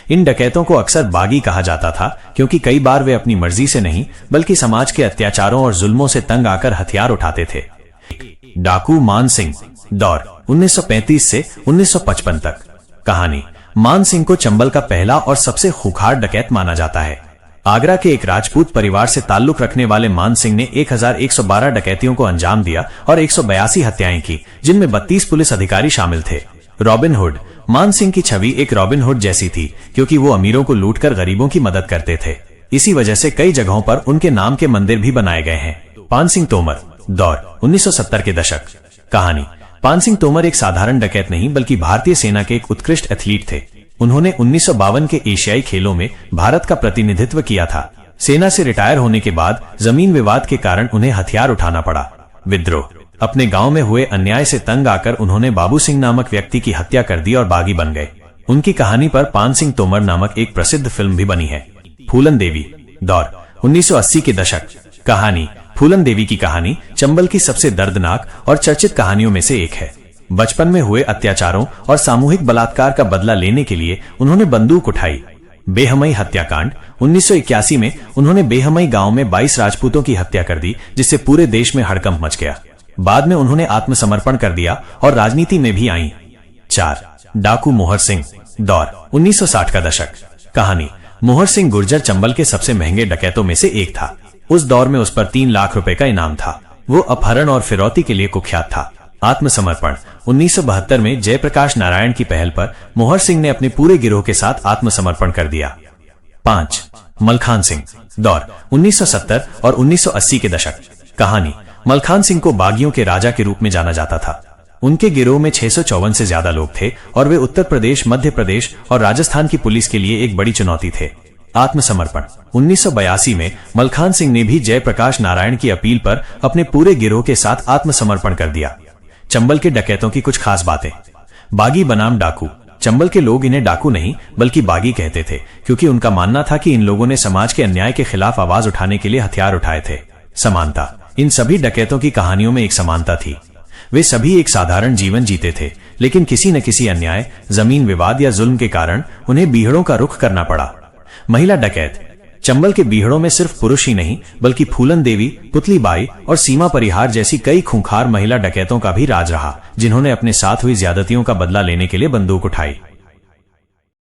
इन डकैतों को अक्सर बागी कहा जाता था क्योंकि कई बार वे अपनी मर्जी से नहीं बल्कि समाज के अत्याचारों और जुल्मों से तंग आकर हथियार उठाते थे। डाकू मान सिंह, दौर 1935 से 1955 तक। कहानी। मान सिंह को चंबल का पहला और सबसे खूंखार डकैत माना जाता है। आगरा के एक राजपूत परिवार से ताल्लुक रखने वाले मान सिंह ने 1112 डकैतियों को अंजाम दिया और 182 हत्याएं की, जिनमें 32 पुलिस अधिकारी शामिल थे। Robin hood. मान सिंह की छवि एक रॉबिन हुड जैसी थी क्योंकि वो अमीरों को लूटकर गरीबों की मदद करते थे। इसी वजह से कई जगहों पर उनके नाम के मंदिर भी बनाए गए हैं। पान सिंह तोमर, दौर 1970 के दशक। कहानी। पान सिंह तोमर एक साधारण डकैत नहीं बल्कि भारतीय सेना के एक उत्कृष्ट एथलीट थे। उन्होंने 1952 के एशियाई खेलों में भारत का प्रतिनिधित्व किया था। सेना से रिटायर होने के बाद जमीन विवाद के कारण उन्हें हथियार उठाना पड़ा। विद्रोह। अपने गांव में हुए अन्याय से तंग आकर उन्होंने बाबू सिंह नामक व्यक्ति की हत्या कर दी और बागी बन गए। उनकी कहानी पर पान सिंह तोमर नामक एक प्रसिद्ध फिल्म भी बनी है। फूलन देवी, दौर 1980 के दशक। कहानी। फूलन देवी की कहानी चंबल की सबसे दर्दनाक और चर्चित कहानियों में से एक है। बचपन में हुए अत्याचारों और सामूहिक बलात्कार का बदला लेने के लिए उन्होंने बंदूक उठाई। बेहमई हत्याकांड। 1981 में उन्होंने बेहमई गांव में 22 राजपूतों की हत्या कर दी, जिससे पूरे देश में हड़कंप मच गया। बाद में उन्होंने आत्मसमर्पण कर दिया और राजनीति में भी आईं। 4. डाकू मोहर सिंह, दौर 1960 का दशक। कहानी। मोहर सिंह गुर्जर चंबल के सबसे महंगे डकैतों में से एक था। उस दौर में उस पर 3 लाख रुपए का इनाम था। वो अपहरण और फिरौती के लिए कुख्यात था। आत्मसमर्पण। 1972 में जयप्रकाश नारायण की पहल पर मोहर सिंह ने अपने पूरे गिरोह के साथ आत्मसमर्पण कर दिया। 5. मलखान सिंह, दौर 1970 और 1980 के दशक। कहानी। मलखान सिंह को बागियों के राजा के रूप में जाना जाता था। उनके गिरोह में 654 से ज्यादा लोग थे और वे उत्तर प्रदेश, मध्य प्रदेश और राजस्थान की पुलिस के लिए एक बड़ी चुनौती थे। आत्मसमर्पण। 1982 में मलखान सिंह ने भी जयप्रकाश नारायण की अपील पर अपने पूरे गिरोह के साथ आत्मसमर्पण कर दिया। चंबल के डकैतों की कुछ खास बातें। बागी बनाम डाकू। चंबल के लोग इन्हें डाकू नहीं बल्कि बागी कहते थे क्योंकि उनका मानना था कि इन लोगों ने समाज के अन्याय के खिलाफ आवाज उठाने के लिए हथियार उठाए थे। समानता। इन सभी डकैतों की कहानियों में एक समानता थी। वे सभी एक साधारण जीवन जीते थे, लेकिन किसी न किसी अन्याय, जमीन विवाद या जुल्म के कारण उन्हें बीहड़ों का रुख करना पड़ा। महिला डकैत। चंबल के बीहड़ों में सिर्फ पुरुष ही नहीं बल्कि फूलन देवी, पुतली बाई और सीमा परिहार जैसी कई खूंखार महिला डकैतों का भी राज रहा, जिन्होंने अपने साथ हुई ज्यादतियों का बदला लेने के लिए बंदूक उठाई।